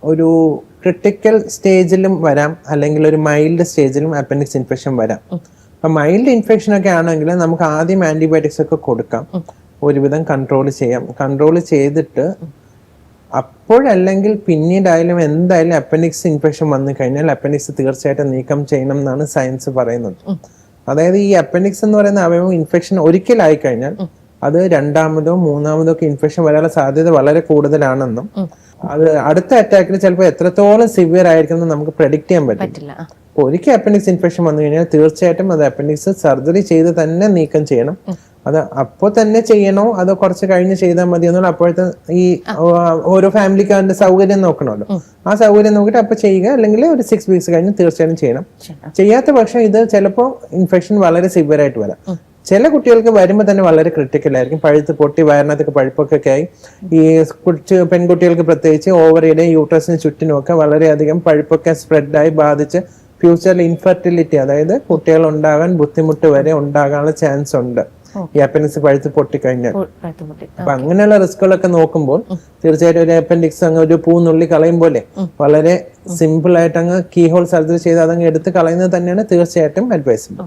ഒരു ക്രിട്ടിക്കൽ സ്റ്റേജിലും വരാം, അല്ലെങ്കിൽ ഒരു മൈൽഡ് സ്റ്റേജിലും അപ്പൻഡിക്സ് ഇൻഫെക്ഷൻ വരാം. അപ്പൊ മൈൽഡ് ഇൻഫെക്ഷൻ ഒക്കെ ആണെങ്കിൽ നമുക്ക് ആദ്യം ആന്റിബയോട്ടിക്സ് ഒക്കെ കൊടുക്കാം, ഒരുവിധം കൺട്രോൾ ചെയ്യാം. കൺട്രോൾ ചെയ്തിട്ട് അപ്പോഴല്ലെങ്കിൽ പിന്നീടായാലും എന്തായാലും അപ്പൻഡിക്സ് ഇൻഫെക്ഷൻ വന്നു കഴിഞ്ഞാൽ അപ്പൻഡിക്സ് തീർച്ചയായിട്ടും നീക്കം ചെയ്യണം എന്നാണ് സയൻസ് പറയുന്നത്. അതായത് ഈ അപ്പൻഡിക്സ് എന്ന് പറയുന്ന അവയവം ഇൻഫെക്ഷൻ ഒരിക്കലായി കഴിഞ്ഞാൽ അത് രണ്ടാമതോ മൂന്നാമതോ ഒക്കെ ഇൻഫെക്ഷൻ വരാനുള്ള സാധ്യത വളരെ കൂടുതലാണെന്നും അത് അടുത്ത അറ്റാക്കിൽ ചിലപ്പോൾ എത്രത്തോളം സിവിയർ ആയിരിക്കും എന്ന് നമുക്ക് പ്രെഡിക്റ്റ് ചെയ്യാൻ പറ്റില്ല. ഒരിക്കൽ അപ്പൻഡിക്സ് ഇൻഫെക്ഷൻ വന്നു കഴിഞ്ഞാൽ തീർച്ചയായിട്ടും അത് അപ്പൻഡിക്സ് സർജറി ചെയ്ത് തന്നെ നീക്കം ചെയ്യണം. അത് അപ്പോൾ തന്നെ ചെയ്യണോ അതോ കുറച്ച് കഴിഞ്ഞ് ചെയ്താൽ മതി എന്നുള്ള അപ്പോഴത്തെ ഈ ഓരോ ഫാമിലിക്ക് അതിന്റെ സൗകര്യം നോക്കണമല്ലോ. ആ സൗകര്യം നോക്കിയിട്ട് അപ്പൊ ചെയ്യുക, അല്ലെങ്കിൽ ഒരു 6 വീക്സ് കഴിഞ്ഞ് തീർച്ചയായും ചെയ്യണം. ചെയ്യാത്ത പക്ഷം ഇത് ചിലപ്പോൾ ഇൻഫെക്ഷൻ വളരെ സിവിയർ ആയിട്ട് വരാം. ചില കുട്ടികൾക്ക് വരുമ്പോൾ തന്നെ വളരെ ക്രിട്ടിക്കൽ ആയിരിക്കും, പഴുത്ത് പൊട്ടി വയറിനകത്തൊക്കെ പഴുപ്പൊക്കെ ആയി. ഈ പെൺകുട്ടികൾക്ക് പ്രത്യേകിച്ച് ഓവറിയുടെ യൂട്രസിന് ചുറ്റിനുമൊക്കെ വളരെയധികം പഴുപ്പൊക്കെ സ്പ്രെഡായി ബാധിച്ച് ഫ്യൂച്ചറിൽ ഇൻഫെർട്ടിലിറ്റി, അതായത് കുട്ടികൾ ഉണ്ടാകാൻ ബുദ്ധിമുട്ട് വരെ ഉണ്ടാകാനുള്ള ചാൻസ് ഉണ്ട് ഈ അപ്പൻഡിക്സ് പഴുത്ത് പൊട്ടിക്കഴിഞ്ഞാൽ. അപ്പൊ അങ്ങനെയുള്ള റിസ്കുകളൊക്കെ നോക്കുമ്പോൾ തീർച്ചയായിട്ടും ഒരു അപ്പൻഡിക്സ് അങ്ങ് ഒരു പൂന്നുള്ളി കളയും പോലെ വളരെ സിമ്പിൾ ആയിട്ട് അങ്ങ് കീ ഹോൾ സർജറി ചെയ്ത് അതങ്ങ് എടുത്ത് കളയുന്നത് തന്നെയാണ് തീർച്ചയായിട്ടും അഡ്വൈസബിൾ.